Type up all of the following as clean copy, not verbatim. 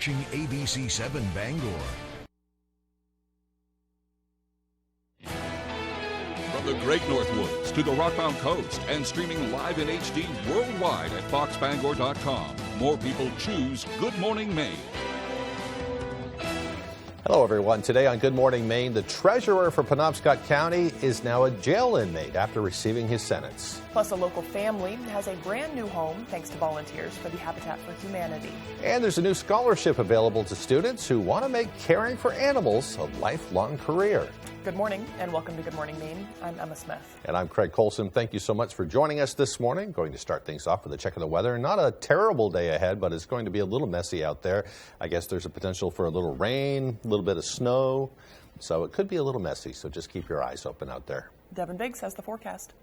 watching ABC7 Bangor. From the Great North Woods to the Rockbound Coast and streaming live in HD worldwide at foxbangor.com. More people choose Good Morning Maine. Hello, everyone. Today on Good Morning Maine, the treasurer for Penobscot County is now a jail inmate after receiving his sentence. Plus, a local family has a brand new home thanks to volunteers for the Habitat for Humanity. And there's a new scholarship available to students who want to make caring for animals a lifelong career. Good morning and welcome to Good Morning Maine. I'm Emma Smith. And I'm Craig Colson. Thank you so much for joining us this morning. Going to start things off with a check of the weather. Not a terrible day ahead, but it's going to be a little messy out there. I guess there's a potential for a little rain, a little bit of snow. So it could be a little messy, so just keep your eyes open out there. Devin Biggs has the forecast.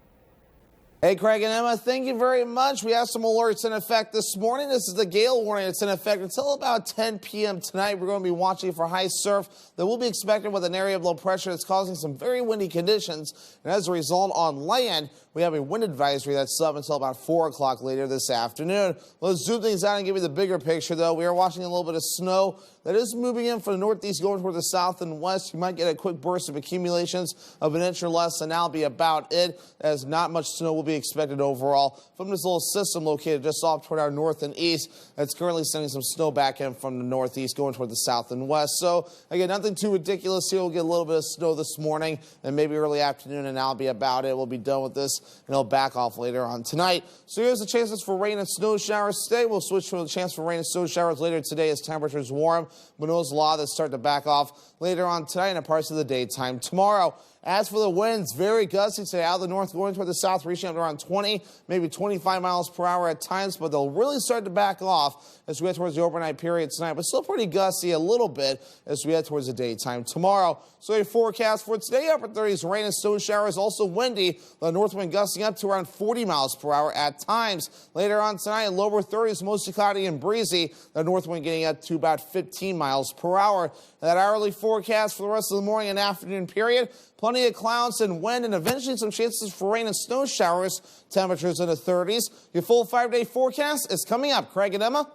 Hey, Craig and Emma, thank you very much. We have some alerts in effect this morning. This is the gale warning that's in effect until about 10 p.m. tonight. We're going to be watching for high surf that will be expected with an area of low pressure that's causing some very windy conditions. And as a result, on land, we have a wind advisory that's up until about 4 o'clock later this afternoon. Let's zoom things out and give you the bigger picture, though. We are watching a little bit of snow that is moving in from the northeast going toward the south and west. You might get a quick burst of accumulations of an inch or less, and that'll be about it, as not much snow will be expected overall from this little system located just off toward our north and east that's currently sending some snow back in from the northeast going toward the south and west. So again, nothing too ridiculous here. We'll get a little bit of snow this morning and maybe early afternoon, and that'll be about it. We'll be done with this and it'll back off later on tonight. So here's the chances for rain and snow showers today. We'll switch to a chance for rain and snow showers later today as temperatures warm, but those law that start to back off later on tonight and parts of the daytime tomorrow. As for the winds, very gusty today out of the north going toward the south, reaching up to around 20, maybe 25 miles per hour at times, but they'll really start to back off as we head towards the overnight period tonight, but still pretty gusty a little bit as we head towards the daytime tomorrow. So a forecast for today, upper 30s, rain and snow showers, also windy, the north wind gusting up to around 40 miles per hour at times. Later on tonight, lower 30s, mostly cloudy and breezy, the north wind getting up to about 15 miles per hour. That hourly forecast for the rest of the morning and afternoon period, plenty of clouds and wind and eventually some chances for rain and snow showers, temperatures in the 30s. Your full 5-day forecast is coming up. Craig and Emma.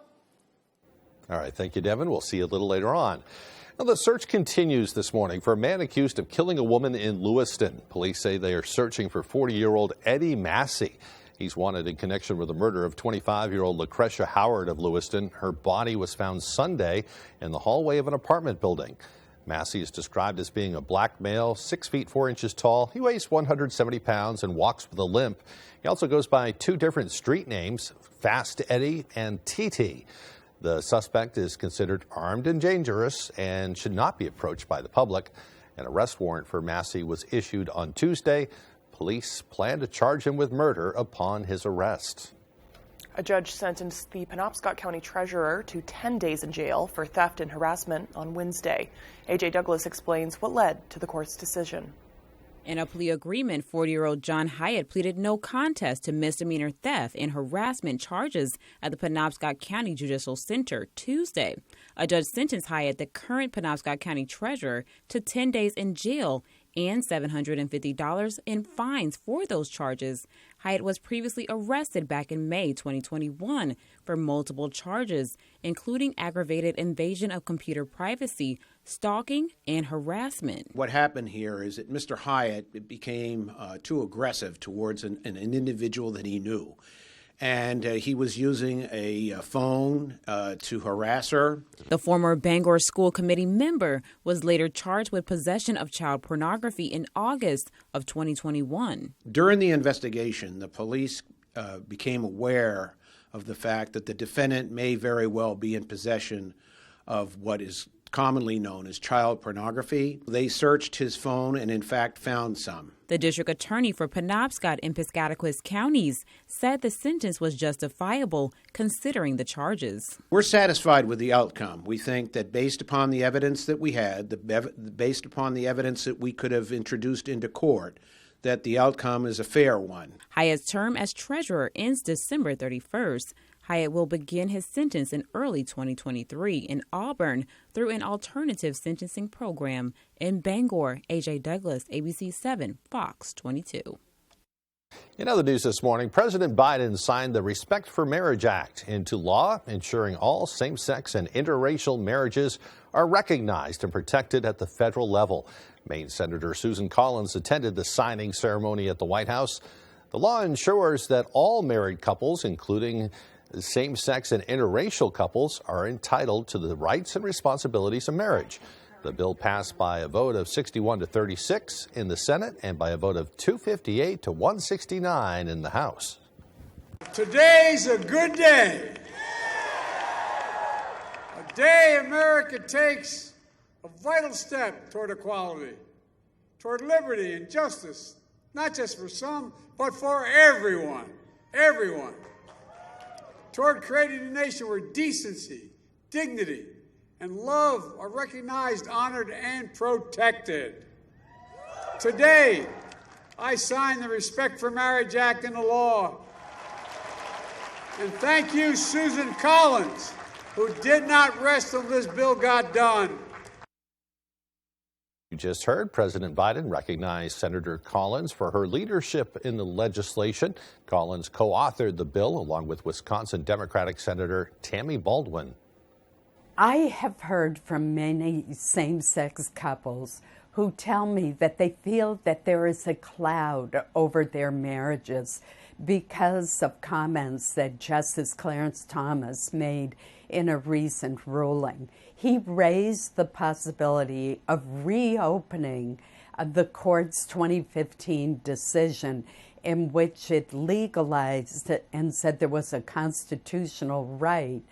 All right, thank you, Devin. We'll see you a little later on. Now, the search continues this morning for a man accused of killing a woman in Lewiston. Police say they are searching for 40-year-old Eddie Massey. He's wanted in connection with the murder of 25-year-old Lucretia Howard of Lewiston. Her body was found Sunday in the hallway of an apartment building. Massey is described as being a black male, 6 feet 4 inches tall. He weighs 170 pounds and walks with a limp. He also goes by 2 different street names, Fast Eddie and TT. The suspect is considered armed and dangerous and should not be approached by the public. An arrest warrant for Massey was issued on Tuesday. Police plan to charge him with murder upon his arrest. A judge sentenced the Penobscot County treasurer to 10 days in jail for theft and harassment on Wednesday. A.J. Douglas explains what led to the court's decision. In a plea agreement, 40-year-old John Hyatt pleaded no contest to misdemeanor theft and harassment charges at the Penobscot County Judicial Center Tuesday. A judge sentenced Hyatt, the current Penobscot County treasurer, to 10 days in jail and $750 in fines for those charges. Hyatt was previously arrested back in May 2021 for multiple charges, including aggravated invasion of computer privacy, stalking, and harassment. What happened here is that Mr. Hyatt became too aggressive towards an individual that he knew. And he was using a phone to harass her. The former Bangor School Committee member was later charged with possession of child pornography in August of 2021. During the investigation, the police became aware of the fact that the defendant may very well be in possession of what is commonly known as child pornography. They searched his phone and, in fact, found some. The district attorney for Penobscot and Piscataquis counties said the sentence was justifiable considering the charges. We're satisfied with the outcome. We think that based upon the evidence that we had, based upon the evidence that we could have introduced into court, that the outcome is a fair one. Hyatt's term as treasurer ends December 31st. Hyatt will begin his sentence in early 2023 in Auburn through an alternative sentencing program in Bangor. A.J. Douglas, ABC 7, Fox 22. In other news this morning, President Biden signed the Respect for Marriage Act into law, ensuring all same-sex and interracial marriages are recognized and protected at the federal level. Maine Senator Susan Collins attended the signing ceremony at the White House. The law ensures that all married couples, including same-sex and interracial couples, are entitled to the rights and responsibilities of marriage. The bill passed by a vote of 61 to 36 in the Senate and by a vote of 258 to 169 in the House. Today's a good day. A day America takes a vital step toward equality, toward liberty and justice, not just for some, but for everyone. Everyone. Toward creating a nation where decency, dignity, and love are recognized, honored, and protected. Today, I sign the Respect for Marriage Act into law. And thank you, Susan Collins, who did not rest until this bill got done. You just heard President Biden recognize Senator Collins for her leadership in the legislation. Collins co-authored the bill along with Wisconsin Democratic Senator Tammy Baldwin. I have heard from many same-sex couples who tell me that they feel that there is a cloud over their marriages because of comments that Justice Clarence Thomas made in a recent ruling. He raised the possibility of reopening the court's 2015 decision in which it legalized and said there was a constitutional right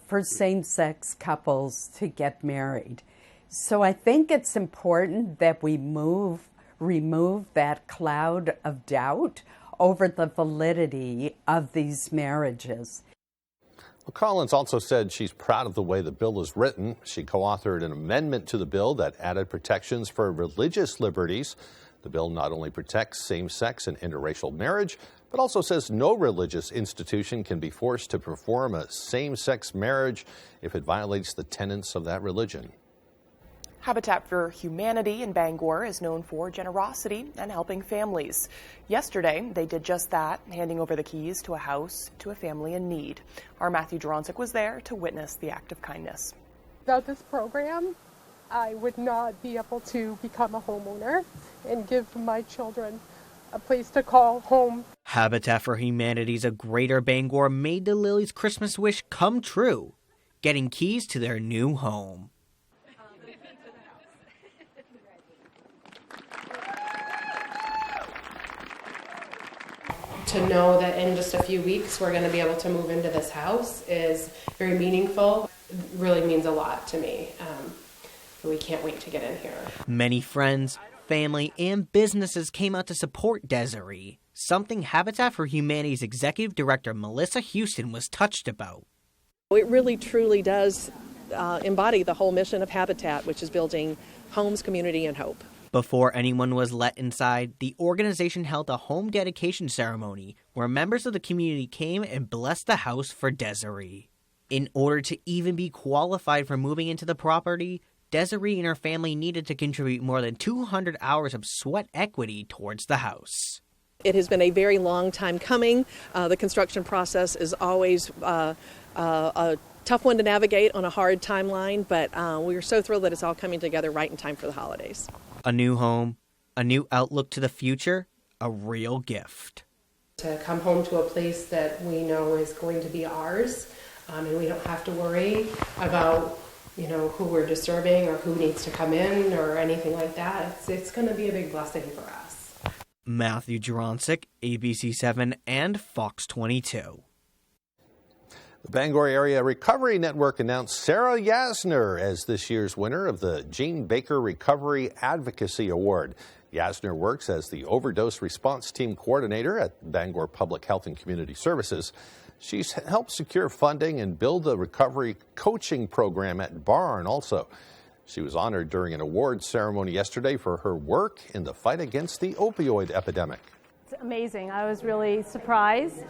for same-sex couples to get married. So I think it's important that we remove that cloud of doubt over the validity of these marriages. Well, Collins also said she's proud of the way the bill is written. She co-authored an amendment to the bill that added protections for religious liberties. The bill not only protects same-sex and interracial marriage, but also says no religious institution can be forced to perform a same-sex marriage if it violates the tenets of that religion. Habitat for Humanity in Bangor is known for generosity and helping families. Yesterday, they did just that, handing over the keys to a house to a family in need. Our Matthew Dronzik was there to witness the act of kindness. Without this program, I would not be able to become a homeowner and give my children a place to call home. Habitat for Humanity's of Greater Bangor made the Lilies' Christmas wish come true, getting keys to their new home. To know that in just a few weeks we're going to be able to move into this house is very meaningful. It really means a lot to me. We can't wait to get in here. Many friends, family, and businesses came out to support Desiree, something Habitat for Humanity's Executive Director Melissa Houston was touched about. It really truly does embody the whole mission of Habitat, which is building homes, community, and hope. Before anyone was let inside, the organization held a home dedication ceremony where members of the community came and blessed the house for Desiree. In order to even be qualified for moving into the property, Desiree and her family needed to contribute more than 200 hours of sweat equity towards the house. It has been a very long time coming. The construction process is always a tough one to navigate on a hard timeline, but we are so thrilled that it's all coming together right in time for the holidays. A new home, a new outlook to the future, a real gift. To come home to a place that we know is going to be ours, and we don't have to worry about who we're disturbing or who needs to come in or anything like that. It's going to be a big blessing for us. Matthew Dronzik, ABC7 and Fox 22. The Bangor Area Recovery Network announced Sarah Yasner as this year's winner of the Gene Baker Recovery Advocacy Award. Yasner works as the Overdose Response Team Coordinator at Bangor Public Health and Community Services. She's helped secure funding and build the recovery coaching program at Barn also. She was honored during an awards ceremony yesterday for her work in the fight against the opioid epidemic. It's amazing. I was really surprised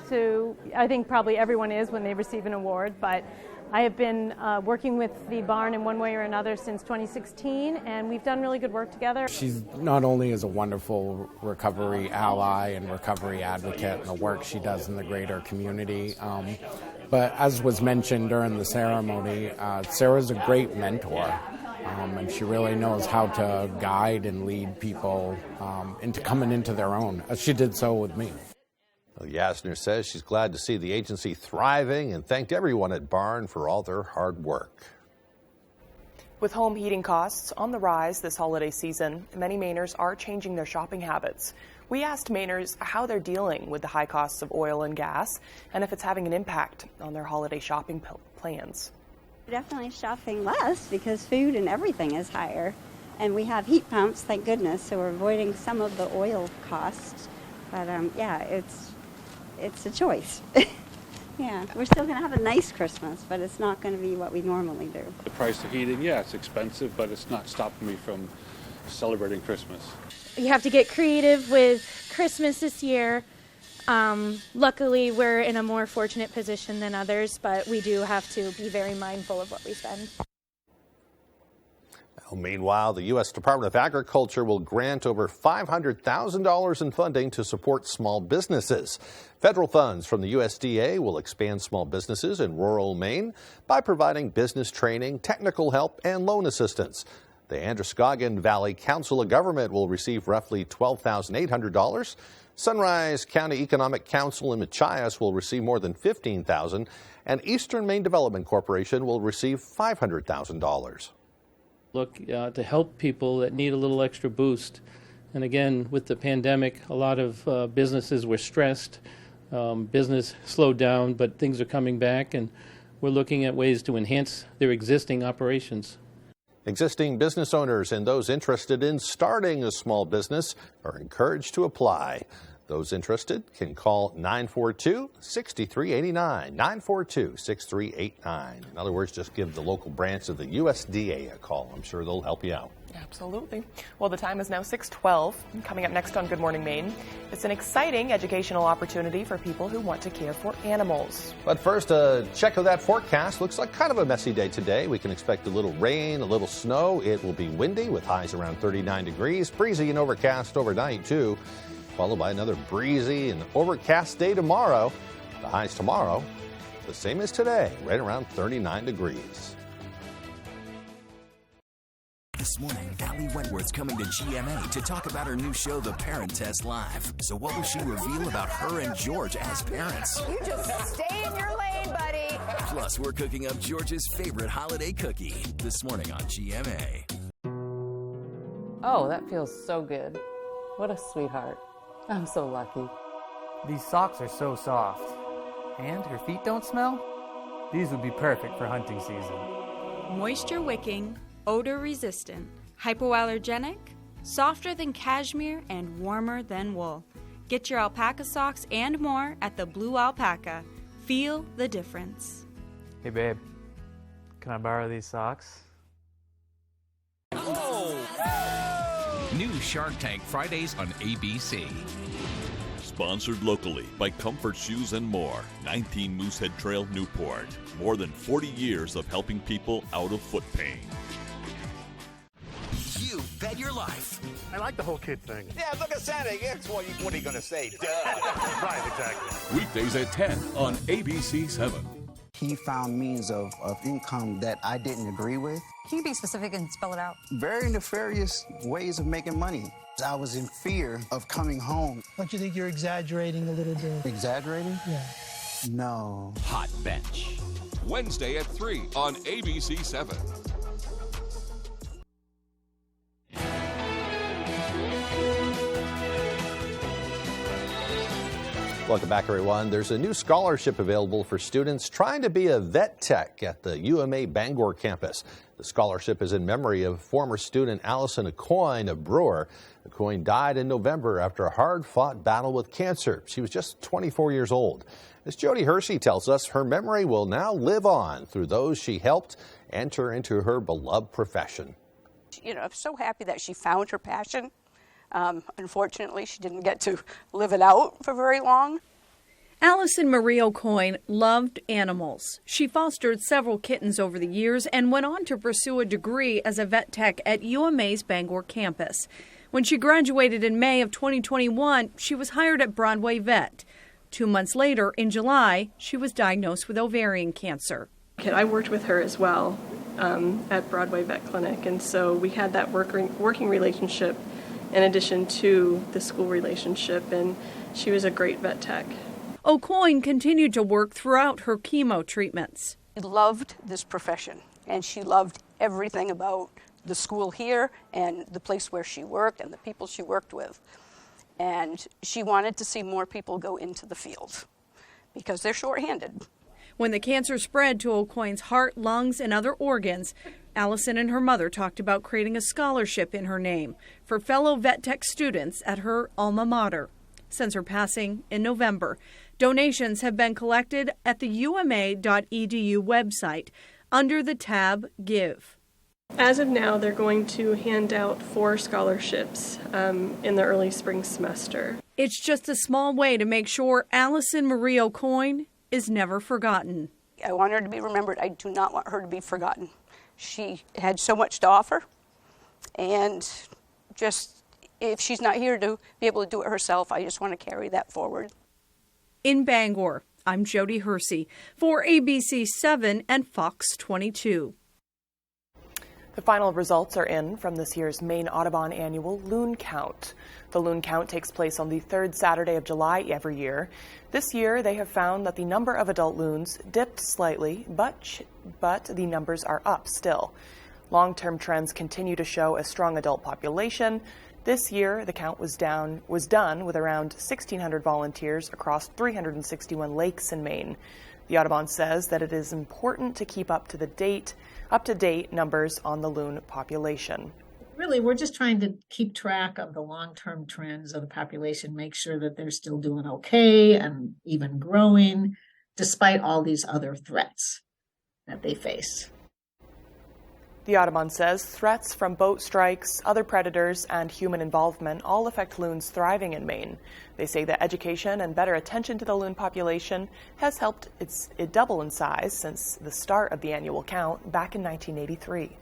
I think probably everyone is when they receive an award, but I have been working with the barn in one way or another since 2016, and we've done really good work together. She's not only is a wonderful recovery ally and recovery advocate in the work she does in the greater community, but as was mentioned during the ceremony, Sarah's a great mentor. And she really knows how to guide and lead people into coming into their own, as she did so with me. Well, Yasner says she's glad to see the agency thriving and thanked everyone at Barn for all their hard work. With home heating costs on the rise this holiday season, many Mainers are changing their shopping habits. We asked Mainers how they're dealing with the high costs of oil and gas and if it's having an impact on their holiday shopping plans. Definitely shopping less because food and everything is higher. And we have heat pumps, thank goodness, so we're avoiding some of the oil costs. But yeah, it's a choice. Yeah, we're still going to have a nice Christmas, but it's not going to be what we normally do. The price of heating, yeah, it's expensive, but it's not stopping me from celebrating Christmas. You have to get creative with Christmas this year. Luckily, we're in a more fortunate position than others, but we do have to be very mindful of what we spend. Meanwhile, the U.S. Department of Agriculture will grant over $500,000 in funding to support small businesses. Federal funds from the USDA will expand small businesses in rural Maine by providing business training, technical help, and loan assistance. The Androscoggin Valley Council of Government will receive roughly $12,800. Sunrise County Economic Council in Machias will receive more than $15,000, and Eastern Maine Development Corporation will receive $500,000. Look to help people that need a little extra boost. And again, with the pandemic, a lot of businesses were stressed. Business slowed down, but things are coming back, and we're looking at ways to enhance their existing operations. Existing business owners and those interested in starting a small business are encouraged to apply. Those interested can call 942-6389, 942-6389. In other words, just give the local branch of the USDA a call. I'm sure they'll help you out. Absolutely. Well, the time is now 6:12. Coming up next on Good Morning Maine, it's an exciting educational opportunity for people who want to care for animals. But first, a check of that forecast. Looks like kind of a messy day today. We can expect a little rain, a little snow. It will be windy with highs around 39 degrees. Breezy and overcast overnight, too. Followed by another breezy and overcast day tomorrow. The highs tomorrow, the same as today, right around 39 degrees. This morning, Allie Wentworth's coming to GMA to talk about her new show, The Parent Test Live. So what will she reveal about her and George as parents? You just stay in your lane, buddy. Plus, we're cooking up George's favorite holiday cookie this morning on GMA. Oh, that feels so good. What a sweetheart. I'm so lucky. These socks are so soft. And her feet don't smell? These would be perfect for hunting season. Moisture wicking, odor resistant, hypoallergenic, softer than cashmere, and warmer than wool. Get your alpaca socks and more at the Blue Alpaca. Feel the difference. Hey babe, can I borrow these socks? New Shark Tank Fridays on ABC. Sponsored locally by Comfort Shoes and More, 19 Moosehead Trail, Newport. More than 40 years of helping people out of foot pain. You bet your life. I like the whole kid thing. Yeah, look at Santa. What are you going to say? Duh. Right, exactly. Weekdays at 10 on ABC 7. He found means of income that I didn't agree with. Can you be specific and spell it out? Very nefarious ways of making money. I was in fear of coming home. Don't you think you're exaggerating a little bit? Exaggerating? Yeah. No. Hot Bench. Wednesday at 3 on ABC 7. Welcome back, everyone. There's a new scholarship available for students trying to be a vet tech at the UMA Bangor campus. The scholarship is in memory of former student Allison Aucoin of Brewer. Aucoin died in November after a hard-fought battle with cancer. She was just 24 years old. As Jody Hershey tells us, her memory will now live on through those she helped enter into her beloved profession. You know, I'm so happy that she found her passion. Unfortunately, she didn't get to live it out for very long. Allison Marie O'Coin loved animals. She fostered several kittens over the years and went on to pursue a degree as a vet tech at UMA's Bangor campus. When she graduated in May of 2021, she was hired at WVII. 2 months later, in July, she was diagnosed with ovarian cancer. I worked with her as well at Broadway Vet Clinic, and so we had that working relationship in addition to the school relationship, and she was a great vet tech. O'Coin continued to work throughout her chemo treatments. She loved this profession, and she loved everything about the school here and the place where she worked and the people she worked with. And she wanted to see more people go into the field because they're shorthanded. When the cancer spread to O'Coin's heart, lungs, and other organs, Allison and her mother talked about creating a scholarship in her name for fellow vet tech students at her alma mater. Since her passing in November, donations have been collected at the UMA.edu website under the tab Give. As of now, they're going to hand out 4 scholarships in the early spring semester. It's just a small way to make sure Allison Marie O'Coin is never forgotten. I want her to be remembered. I do not want her to be forgotten. She had so much to offer, and just if she's not here to be able to do it herself, I just want to carry that forward. In Bangor, I'm Jody Hersey for ABC 7 and Fox 22. The final results are in from this year's Maine Audubon annual Loon Count. The Loon Count takes place on the 3rd Saturday of July every year. This year, they have found that the number of adult loons dipped slightly, but the numbers are up still. Long-term trends continue to show a strong adult population. This year, the count was done with around 1,600 volunteers across 361 lakes in Maine. The Audubon says that it is important to keep up to date numbers on the loon population. Really, we're just trying to keep track of the long-term trends of the population, make sure that they're still doing okay and even growing, despite all these other threats that they face. The Audubon says threats from boat strikes, other predators, and human involvement all affect loons thriving in Maine. They say that education and better attention to the loon population has helped it double in size since the start of the annual count back in 1983.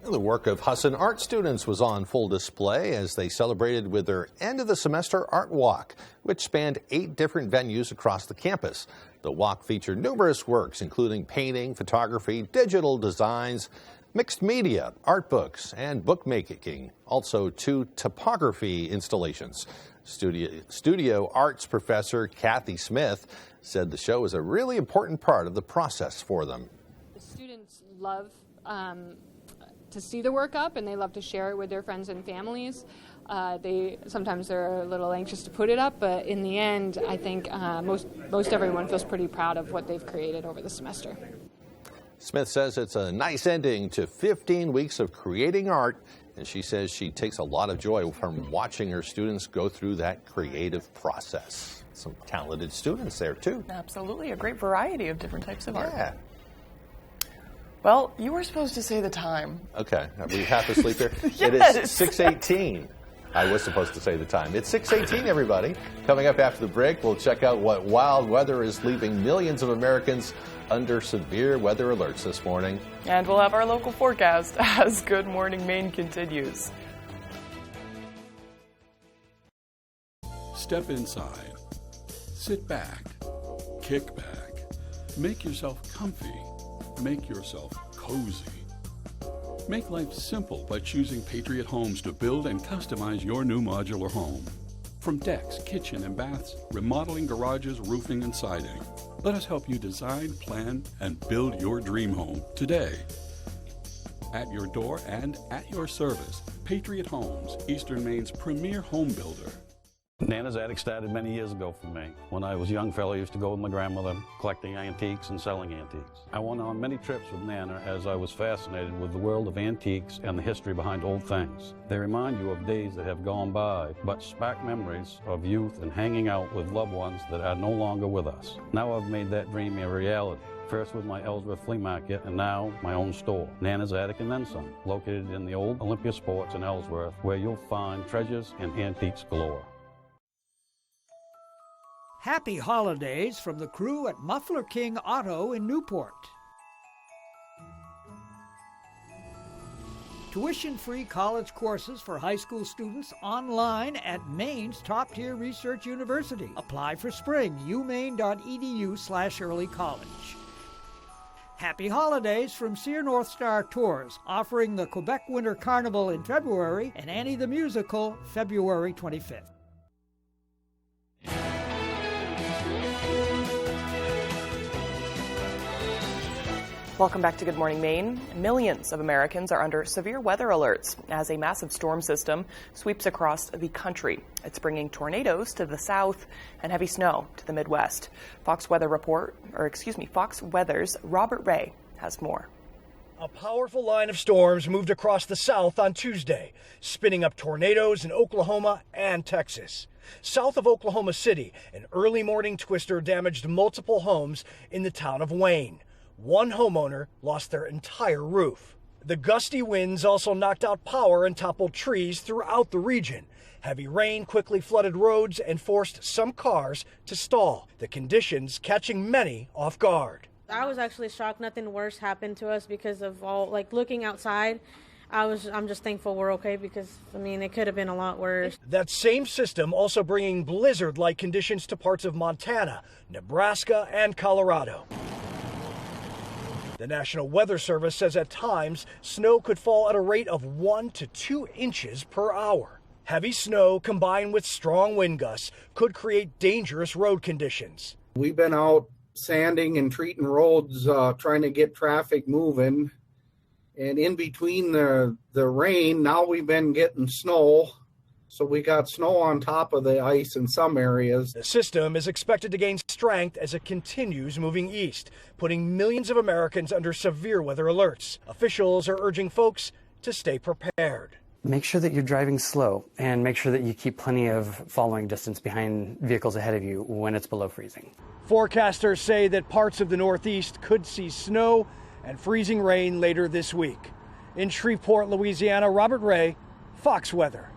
The work of Husson art students was on full display as they celebrated with their end-of-the-semester art walk, which spanned 8 different venues across the campus. The walk featured numerous works, including painting, photography, digital designs, mixed media, art books, and bookmaking. Also 2 topography installations. Studio arts professor Kathy Smith said the show is a really important part of the process for them. The students love to see the work up, and they love to share it with their friends and families. Sometimes they're a little anxious to put it up, but in the end, I think most everyone feels pretty proud of what they've created over the semester. Smith says it's a nice ending to 15 weeks of creating art, and she says she takes a lot of joy from watching her students go through that creative process. Some talented students there, too. Absolutely, a great variety of different types of art. Yeah. Well, you were supposed to say the time. Okay, are we half asleep here? Yes. It is 6:18. I was supposed to say the time. It's 6:18, everybody. Coming up after the break, we'll check out what wild weather is leaving millions of Americans under severe weather alerts this morning. And we'll have our local forecast as Good Morning Maine continues. Step inside. Sit back. Kick back. Make yourself comfy. Make yourself cozy. Make life simple by choosing Patriot Homes to build and customize your new modular home. From decks, kitchen, and baths, remodeling garages, roofing, and siding. Let us help you design, plan, and build your dream home today. At your door and at your service, Patriot Homes, Eastern Maine's premier home builder. Nana's Attic started many years ago for me. When I was a young fellow, I used to go with my grandmother collecting antiques and selling antiques. I went on many trips with Nana as I was fascinated with the world of antiques and the history behind old things. They remind you of days that have gone by, but spark memories of youth and hanging out with loved ones that are no longer with us. Now I've made that dream a reality. First with my Ellsworth Flea Market, and now my own store, Nana's Attic and Then Some, located in the old Olympia Sports in Ellsworth, where you'll find treasures and antiques galore. Happy holidays from the crew at Muffler King Auto in Newport. Tuition-free college courses for high school students online at Maine's top-tier research university. Apply for spring, umaine.edu/early college. Happy holidays from Sear North Star Tours, offering the Quebec Winter Carnival in February and Annie the Musical February 25th. Welcome back to Good Morning Maine. Millions of Americans are under severe weather alerts as a massive storm system sweeps across the country. It's bringing tornadoes to the south and heavy snow to the Midwest. Fox Weather's Robert Ray has more. A powerful line of storms moved across the south on Tuesday, spinning up tornadoes in Oklahoma and Texas. South of Oklahoma City, an early morning twister damaged multiple homes in the town of Wayne. One homeowner lost their entire roof. The gusty winds also knocked out power and toppled trees throughout the region. Heavy rain quickly flooded roads and forced some cars to stall, the conditions catching many off guard. I was actually shocked nothing worse happened to us because of all, looking outside. I'm just thankful we're okay because, it could have been a lot worse. That same system also bringing blizzard-like conditions to parts of Montana, Nebraska, and Colorado. The National Weather Service says at times snow could fall at a rate of 1 to 2 inches per hour. Heavy snow combined with strong wind gusts could create dangerous road conditions. We've been out sanding and treating roads, trying to get traffic moving. And in between the rain, now we've been getting snow. So we got snow on top of the ice in some areas. The system is expected to gain strength as it continues moving east, putting millions of Americans under severe weather alerts. Officials are urging folks to stay prepared. Make sure that you're driving slow and make sure that you keep plenty of following distance behind vehicles ahead of you when it's below freezing. Forecasters say that parts of the Northeast could see snow and freezing rain later this week. In Shreveport, Louisiana, Robert Ray, Fox Weather.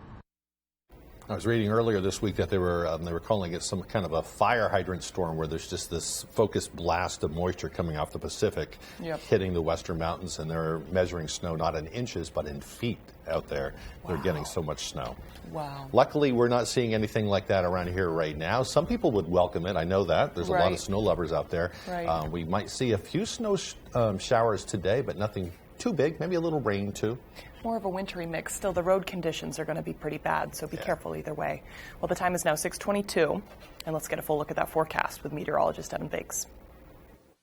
I was reading earlier this week that they were calling it some kind of a fire hydrant storm where there's just this focused blast of moisture coming off the Pacific, hitting the western mountains, and they're measuring snow not in inches but in feet out there. Wow. They're getting so much snow. Wow. Luckily, we're not seeing anything like that around here right now. Some people would welcome it. I know that. There's a lot of snow lovers out there. Right. We might see a few snow showers today, but nothing too big. Maybe a little rain, too. More of a wintry mix. Still, the road conditions are going to be pretty bad, so be careful either way. Well, the time is now 6:22, and let's get a full look at that forecast with meteorologist Evan Biggs.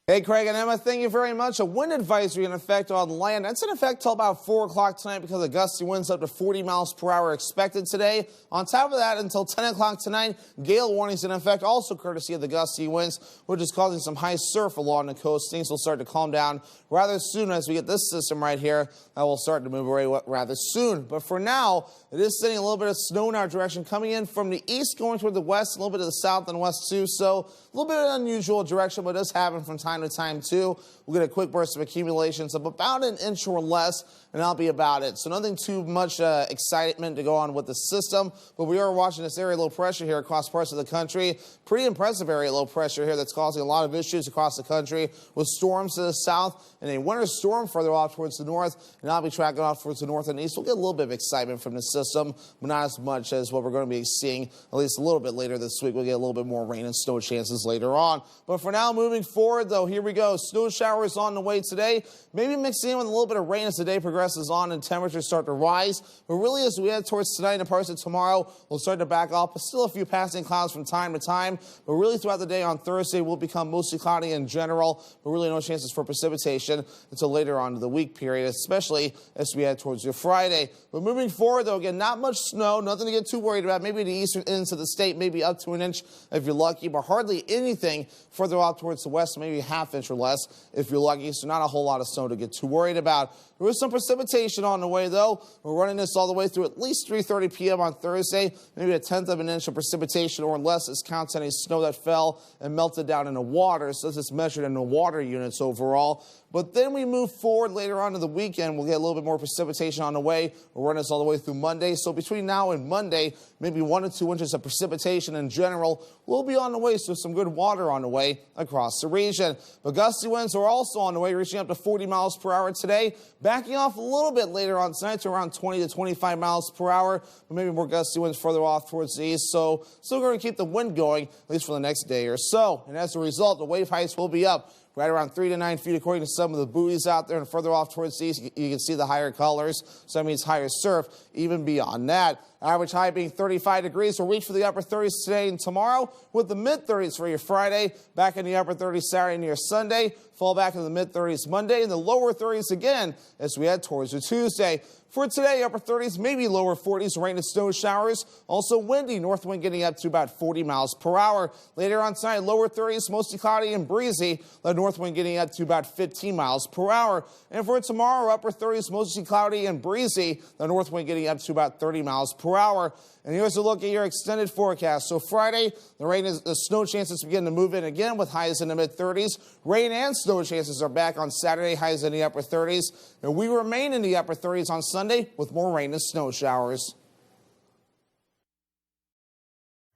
Hey, Craig and Emma, thank you very much. A wind advisory in effect on land. That's in effect till about 4 o'clock tonight because of gusty winds up to 40 miles per hour expected today. On top of that, until 10 o'clock tonight, gale warnings in effect, also courtesy of the gusty winds, which is causing some high surf along the coast. Things will start to calm down rather soon as we get this system right here that will start to move away rather soon. But for now, it is sending a little bit of snow in our direction, coming in from the east, going toward the west, a little bit of the south and west too. So a little bit of an unusual direction, but it does happen from time to time too. We'll get a quick burst of accumulations of about an inch or less, and that'll be about it. So nothing too much excitement to go on with the system, but we are watching this area low pressure here across parts of the country. Pretty impressive area low pressure here that's causing a lot of issues across the country with storms to the south and a winter storm further off towards the north, and I'll be tracking off towards the north and east. We'll get a little bit of excitement from the system, but not as much as what we're going to be seeing at least a little bit later this week. We'll get a little bit more rain and snow chances later on. But for now, moving forward, though, here we go. Snow showers on the way today, maybe mixing in with a little bit of rain as the day progresses on and temperatures start to rise. But really, as we head towards tonight and parts of tomorrow, we'll start to back off, but still a few passing clouds from time to time. But really, throughout the day on Thursday, will become mostly cloudy in general, but really no chances for precipitation until later on in the week period, especially as we head towards your Friday. But moving forward, though, again, not much snow, nothing to get too worried about. Maybe the eastern ends of the state, maybe up to an inch if you're lucky, but hardly anything further out towards the west, maybe a half inch or less if you're lucky. So not a whole lot of snow to get too worried about. There is some precipitation on the way, though. We're running this all the way through at least 3:30 p.m. on Thursday. Maybe a tenth of an inch of precipitation or less. This counts any snow that fell and melted down in the water. So this is measured in the water units overall. But then we move forward later on in the weekend. We'll get a little bit more precipitation on the way. We'll run this all the way through Monday. So between now and Monday, maybe 1 to 2 inches of precipitation in general will be on the way. So some good water on the way across the region. But gusty winds are also on the way, reaching up to 40 miles per hour today, backing off a little bit later on tonight to around 20 to 25 miles per hour, but maybe more gusty winds further off towards the east. So still going to keep the wind going, at least for the next day or so. And as a result, the wave heights will be up right around 3 to 9 feet, according to some of the buoys out there. And further off towards the east, you can see the higher colors. So that means higher surf, even beyond that. Average high being 35 degrees. We'll reach for the upper 30s today and tomorrow, with the mid-30s for your Friday, back in the upper 30s Saturday and your Sunday, fall back in the mid-30s Monday, and the lower 30s again as we head towards your Tuesday. For today, upper 30s, maybe lower 40s, rain and snow showers. Also windy, north wind getting up to about 40 miles per hour. Later on tonight, lower 30s, mostly cloudy and breezy. The north wind getting up to about 15 miles per hour. And for tomorrow, upper 30s, mostly cloudy and breezy. The north wind getting up to about 30 miles per hour. And here's a look at your extended forecast. So Friday, the snow chances begin to move in again with highs in the mid-30s. Rain and snow chances are back on Saturday, highs in the upper 30s. And we remain in the upper 30s on Sunday with more rain and snow showers.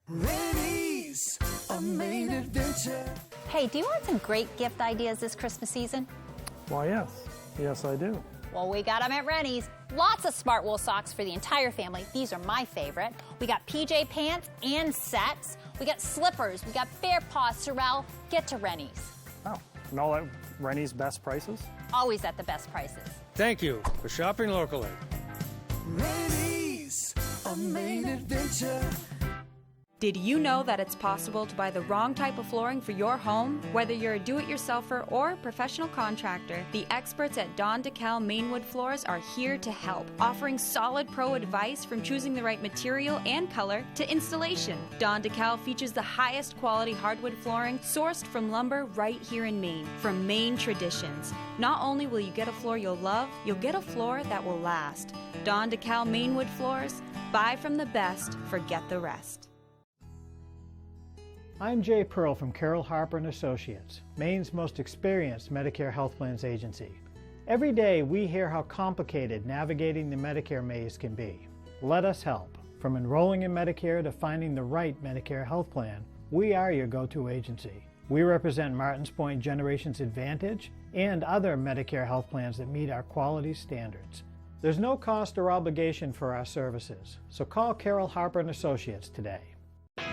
Rennie's, a main adventure. Hey, do you want some great gift ideas this Christmas season? Why, yes. Yes, I do. Well, we got them at Rennie's. Lots of smart wool socks for the entire family. These are my favorite. We got PJ pants and sets. We got slippers. We got bear paw, Sorel. Get to Rennie's. Oh, and all that Rennie's best prices? Always at the best prices. Thank you for shopping locally. Rennie's, a main adventure. Did you know that it's possible to buy the wrong type of flooring for your home? Whether you're a do-it-yourselfer or professional contractor, the experts at Don DeKalb Mainwood Floors are here to help, offering solid pro advice from choosing the right material and color to installation. Don DeKalb features the highest quality hardwood flooring sourced from lumber right here in Maine, from Maine traditions. Not only will you get a floor you'll love, you'll get a floor that will last. Don DeKalb Mainwood Floors. Buy from the best, forget the rest. I'm Jay Pearl from Carroll Harper & Associates, Maine's most experienced Medicare health plans agency. Every day we hear how complicated navigating the Medicare maze can be. Let us help. From enrolling in Medicare to finding the right Medicare health plan, we are your go-to agency. We represent Martins Point Generations Advantage and other Medicare health plans that meet our quality standards. There's no cost or obligation for our services, so call Carroll Harper & Associates today.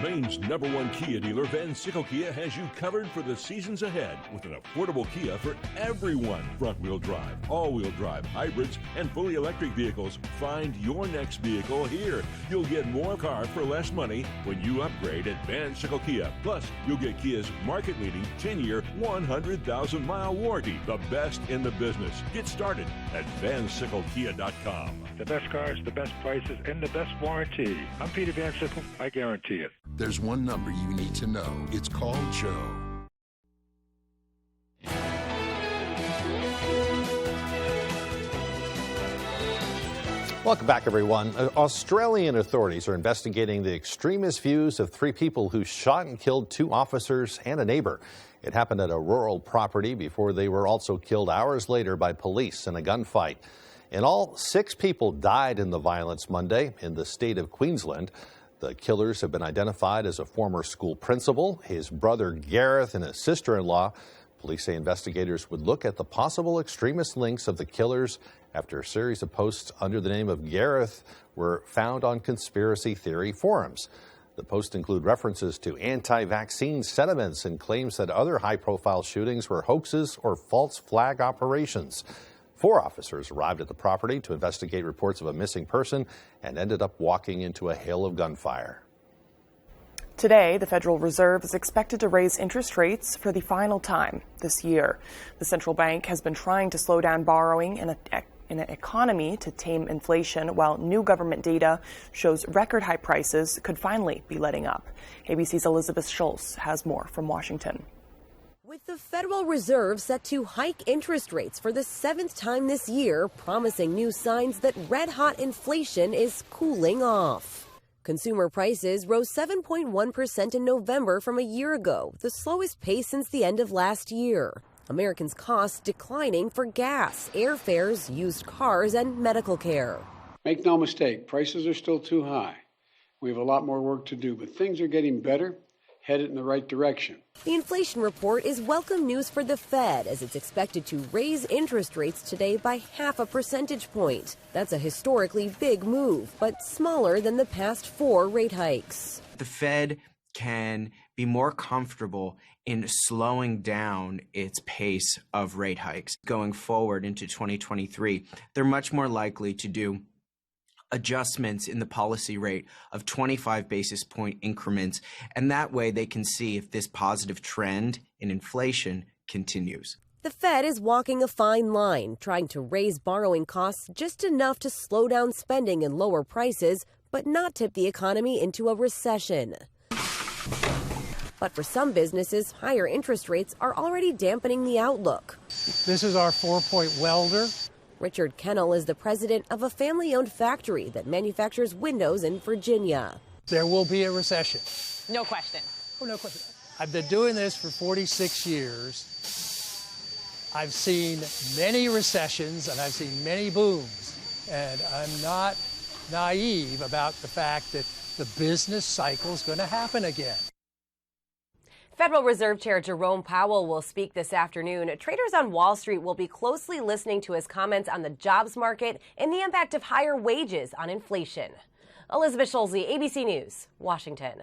Maine's #1 Kia dealer, Van Sickle Kia, has you covered for the seasons ahead with an affordable Kia for everyone. Front-wheel drive, all-wheel drive, hybrids, and fully electric vehicles. Find your next vehicle here. You'll get more car for less money when you upgrade at Van Sickle Kia. Plus, you'll get Kia's market-leading 10-year, 100,000-mile warranty, the best in the business. Get started at vansicklekia.com. The best cars, the best prices, and the best warranty. I'm Peter Van Sickle. I guarantee it. There's one number you need to know. It's called Joe. Welcome back, everyone. Australian authorities are investigating the extremist views of 3 people who shot and killed 2 officers and a neighbor. It happened at a rural property before they were also killed hours later by police in a gunfight. In all, 6 people died in the violence Monday in the state of Queensland. The killers have been identified as a former school principal, his brother Gareth, and his sister-in-law. Police say investigators would look at the possible extremist links of the killers after a series of posts under the name of Gareth were found on conspiracy theory forums. The posts include references to anti-vaccine sentiments and claims that other high-profile shootings were hoaxes or false flag operations. 4 officers arrived at the property to investigate reports of a missing person and ended up walking into a hail of gunfire. Today, the Federal Reserve is expected to raise interest rates for the final time this year. The central bank has been trying to slow down borrowing in an economy to tame inflation, while new government data shows record high prices could finally be letting up. ABC's Elizabeth Schultz has more from Washington. With the Federal Reserve set to hike interest rates for the 7th time this year, promising new signs that red-hot inflation is cooling off. Consumer prices rose 7.1% in November from a year ago, the slowest pace since the end of last year. Americans' costs declining for gas, airfares, used cars, and medical care. Make no mistake, prices are still too high. We have a lot more work to do, but things are getting better, headed in the right direction. The inflation report is welcome news for the Fed, as it's expected to raise interest rates today by 0.5 percentage point. That's a historically big move, but smaller than the past 4 rate hikes. The Fed can be more comfortable in slowing down its pace of rate hikes going forward into 2023. They're much more likely to do adjustments in the policy rate of 25 basis point increments, and that way they can see if this positive trend in inflation continues. The Fed is walking a fine line, trying to raise borrowing costs just enough to slow down spending and lower prices, but not tip the economy into a recession. But for some businesses, higher interest rates are already dampening the outlook. This is our 4-point welder. Richard Kennel is the president of a family-owned factory that manufactures windows in Virginia. There will be a recession. No question. Oh, no question. I've been doing this for 46 years. I've seen many recessions and I've seen many booms. And I'm not naive about the fact that the business cycle is going to happen again. Federal Reserve Chair Jerome Powell will speak this afternoon. Traders on Wall Street will be closely listening to his comments on the jobs market and the impact of higher wages on inflation. Elizabeth Schulze, ABC News, Washington.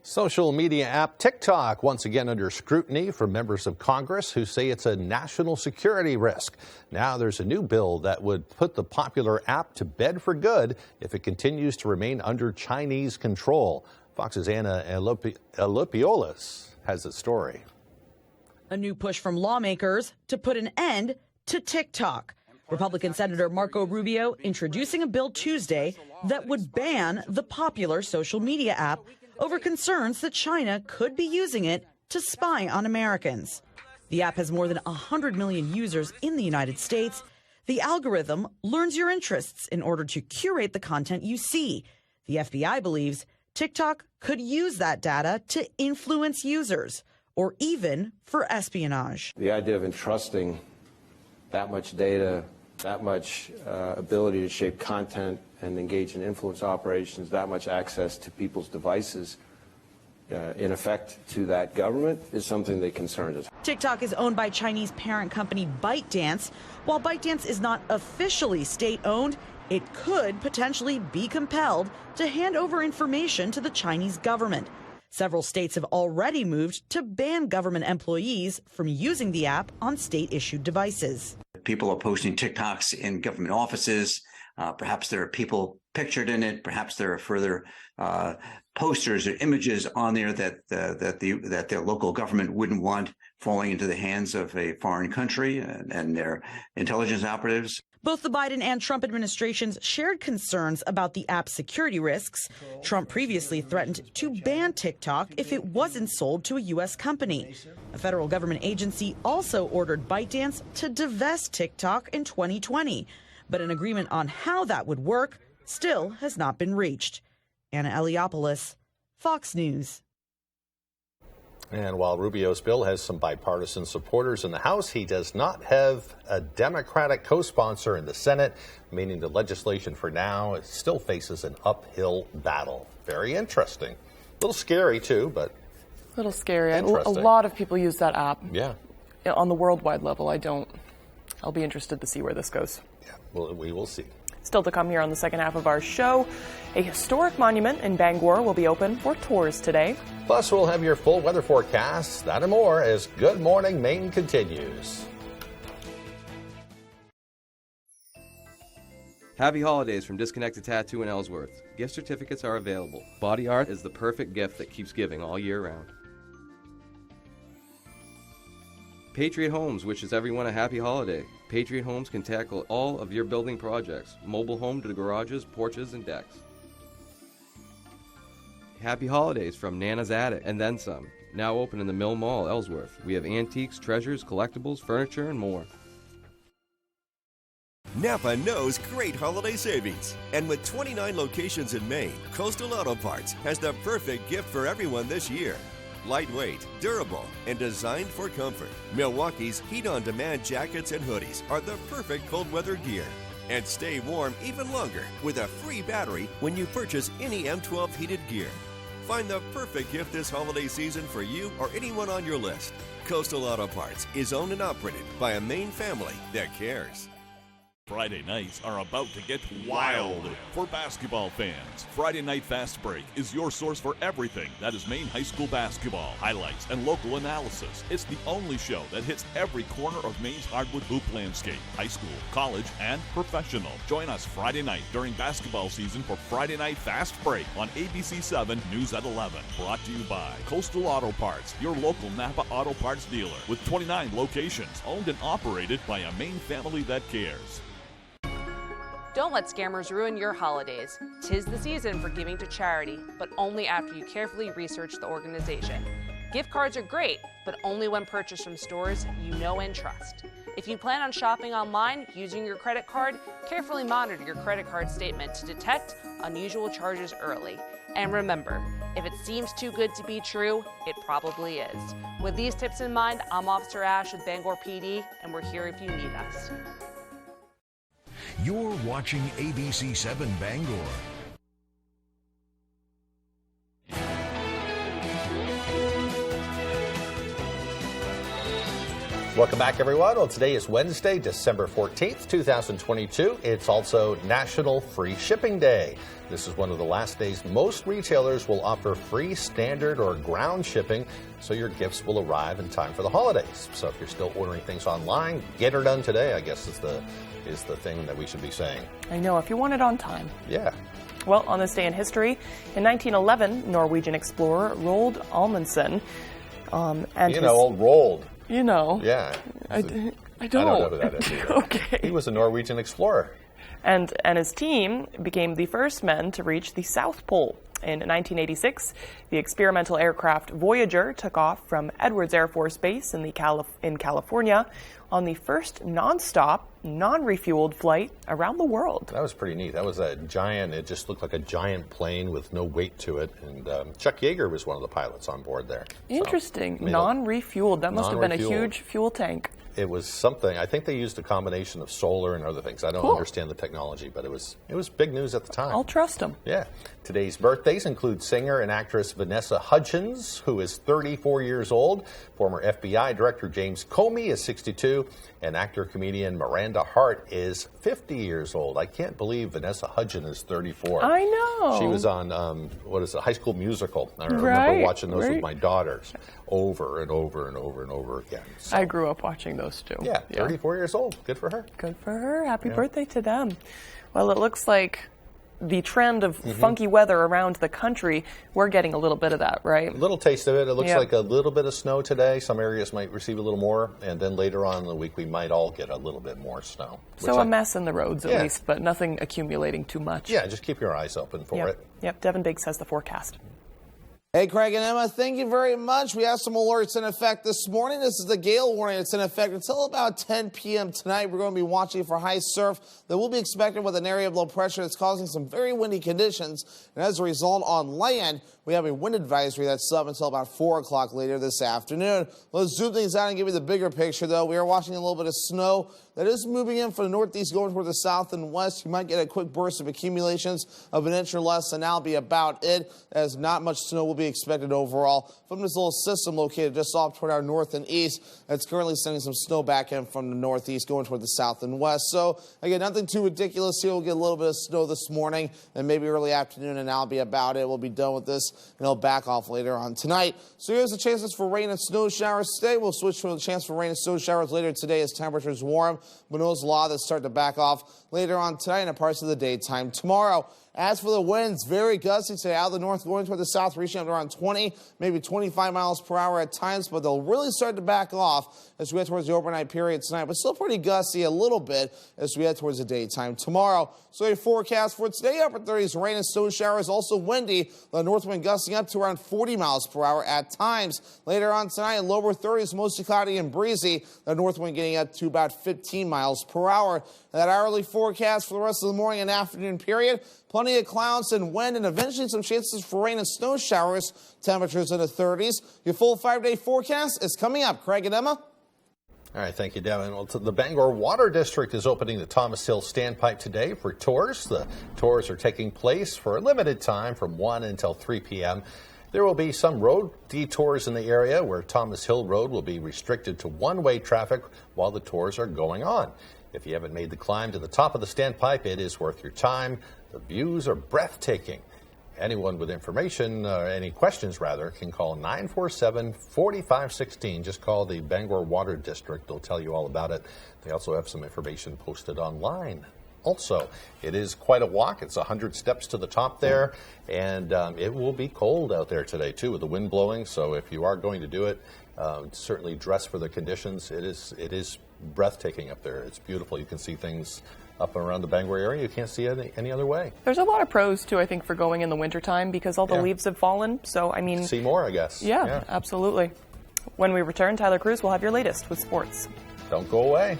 Social media app TikTok once again under scrutiny from members of Congress who say it's a national security risk. Now there's a new bill that would put the popular app to bed for good if it continues to remain under Chinese control. Fox's Anna Elopiolis has the story. A new push from lawmakers to put an end to TikTok. Republican Senator Marco Rubio introducing a bill Tuesday that would ban the popular social media app over concerns that China could be using it to spy on Americans. The app has more than 100 million users in the United States. The algorithm learns your interests in order to curate the content you see. The FBI believes TikTok could use that data to influence users or even for espionage. The idea of entrusting that much data, that much ability to shape content and engage in influence operations, that much access to people's devices, in effect to that government, is something that concerns us. TikTok is owned by Chinese parent company ByteDance. While ByteDance is not officially state-owned, it could potentially be compelled to hand over information to the Chinese government. Several states have already moved to ban government employees from using the app on state-issued devices. People are posting TikToks in government offices. Perhaps there are people pictured in it. Perhaps there are further posters or images on there that their local government wouldn't want falling into the hands of a foreign country and their intelligence operatives. Both the Biden and Trump administrations shared concerns about the app's security risks. Trump previously threatened to ban TikTok if it wasn't sold to a U.S. company. A federal government agency also ordered ByteDance to divest TikTok in 2020. But an agreement on how that would work still has not been reached. Anna Eliopoulos, Fox News. And while Rubio's bill has some bipartisan supporters in the House, he does not have a Democratic co-sponsor in the Senate, meaning the legislation for now still faces an uphill battle. Very interesting. A little scary, too, but a little scary. A interesting. lot of people use that app. Yeah. On the worldwide level, I'll be interested to see where this goes. Yeah, well, we will see. Still to come here on the second half of our show, a historic monument in Bangor will be open for tours today. Plus, we'll have your full weather forecast, that and more, as Good Morning Maine continues. Happy holidays from Disconnected Tattoo in Ellsworth. Gift certificates are available. Body art is the perfect gift that keeps giving all year round. Patriot Homes wishes everyone a happy holiday. Patriot Homes can tackle all of your building projects, mobile home to garages, porches, and decks. Happy holidays from Nana's Attic and then some. Now open in the Mill Mall, Ellsworth. We have antiques, treasures, collectibles, furniture, and more. Napa knows great holiday savings. And with 29 locations in Maine, Coastal Auto Parts has the perfect gift for everyone this year. Lightweight, durable, and designed for comfort, Milwaukee's heat-on-demand jackets and hoodies are the perfect cold weather gear. And stay warm even longer with a free battery when you purchase any M12 heated gear. Find the perfect gift this holiday season for you or anyone on your list. Coastal Auto Parts is owned and operated by a Maine family that cares. Friday nights are about to get wild for basketball fans. Friday Night Fast Break is your source for everything that is Maine high school basketball, highlights, and local analysis. It's the only show that hits every corner of Maine's hardwood hoop landscape, high school, college, and professional. Join us Friday night during basketball season for Friday Night Fast Break on ABC 7 News at 11. Brought to you by Coastal Auto Parts, your local Napa Auto Parts dealer with 29 locations, owned and operated by a Maine family that cares. Don't let scammers ruin your holidays. 'Tis the season for giving to charity, but only after you carefully research the organization. Gift cards are great, but only when purchased from stores you know and trust. If you plan on shopping online using your credit card, carefully monitor your credit card statement to detect unusual charges early. And remember, if it seems too good to be true, it probably is. With these tips in mind, I'm Officer Ash with Bangor PD, and we're here if you need us. You're watching ABC 7 Bangor. Welcome back, everyone. Well, today is Wednesday, December 14th, 2022. It's also National Free Shipping Day. This is one of the last days most retailers will offer free standard or ground shipping, so your gifts will arrive in time for the holidays. So if you're still ordering things online, get her done today, I guess is the thing that we should be saying. I know, if you want it on time. Yeah. Well, on this day in history, in 1911, Norwegian explorer Roald Amundsen. Roald. You know. Yeah. I don't. I don't know who that is either. Okay. He was a Norwegian explorer. And his team became the first men to reach the South Pole. In 1986, the experimental aircraft Voyager took off from Edwards Air Force Base in California on the first non-stop, non-refueled flight around the world. That was pretty neat. That was it just looked like a giant plane with no weight to it. And Chuck Yeager was one of the pilots on board there. Interesting. Non-refueled. That must have been a huge fuel tank. It was something. I think they used a combination of solar and other things. I don't understand the technology, but it was big news at the time. I'll trust them. Yeah. Today's birthdays include singer and actress Vanessa Hudgens, who is 34 years old. Former FBI Director James Comey is 62. And actor-comedian Miranda Hart is 50 years old. I can't believe Vanessa Hudgens is 34. I know. She was on, High School Musical. I remember watching those with my daughters over and over and over and over again. So, I grew up watching those too. Yeah, 34 years old. Good for her. Good for her. Happy birthday to them. Well, it looks like the trend of funky weather around the country, we're getting a little bit of that, right? A little taste of it. It looks like a little bit of snow today. Some areas might receive a little more, and then later on in the week, we might all get a little bit more snow. So a mess in the roads at least, but nothing accumulating too much. Yeah, just keep your eyes open for it. Yep, Devin Biggs has the forecast. Hey, Craig and Emma, thank you very much. We have some alerts in effect this morning. This is the gale warning that's in effect until about 10 p.m. tonight. We're going to be watching for high surf that will be expected with an area of low pressure that's causing some very windy conditions. And as a result, on land, we have a wind advisory that's up until about 4 o'clock later this afternoon. Let's zoom things out and give you the bigger picture, though. We are watching a little bit of snow that is moving in from the northeast going toward the south and west. You might get a quick burst of accumulations of an inch or less, and that'll be about it, as not much snow will be expected overall from this little system located just off toward our north and east. That's currently sending some snow back in from the northeast going toward the south and west. So, again, nothing too ridiculous here. We'll get a little bit of snow this morning and maybe early afternoon, and that'll be about it. We'll be done with this, and it'll back off later on tonight. So here's the chances for rain and snow showers today. We'll switch to a chance for rain and snow showers later today as temperatures warm. But those law that start to back off later on tonight and parts of the daytime tomorrow. As for the winds, very gusty today out of the north going toward the south, reaching up to around 20, maybe 25 miles per hour at times, but they'll really start to back off as we head towards the overnight period tonight, but still pretty gusty a little bit as we head towards the daytime tomorrow. So a forecast for today, upper 30s, rain and snow showers, also windy. The north wind gusting up to around 40 miles per hour at times. Later on tonight, lower 30s, mostly cloudy and breezy. The north wind getting up to about 15 miles per hour. That hourly forecast for the rest of the morning and afternoon period, plenty of clouds and wind, and eventually some chances for rain and snow showers hours. Temperatures in the 30s. Your full 5-day forecast is coming up. Craig and Emma. All right, thank you, Devin. Well, the Bangor Water District is opening the Thomas Hill Standpipe today for tours. The tours are taking place for a limited time from 1 until 3 p.m. There will be some road detours in the area where Thomas Hill Road will be restricted to one-way traffic while the tours are going on. If you haven't made the climb to the top of the Standpipe, it is worth your time. The views are breathtaking. Anyone with information, any questions rather, can call 947-4516. Just call the Bangor Water District. They'll tell you all about it. They also have some information posted online. Also, it is quite a walk. It's 100 steps to the top there, and it will be cold out there today, too, with the wind blowing. So if you are going to do it, certainly dress for the conditions. It is breathtaking up there. It's beautiful. You can see things up and around the Bangor area you can't see any other way. There's a lot of pros, too, I think, for going in the wintertime because all the leaves have fallen. So, I mean... See more, I guess. Yeah, absolutely. When we return, Tyler Cruz will have your latest with sports. Don't go away.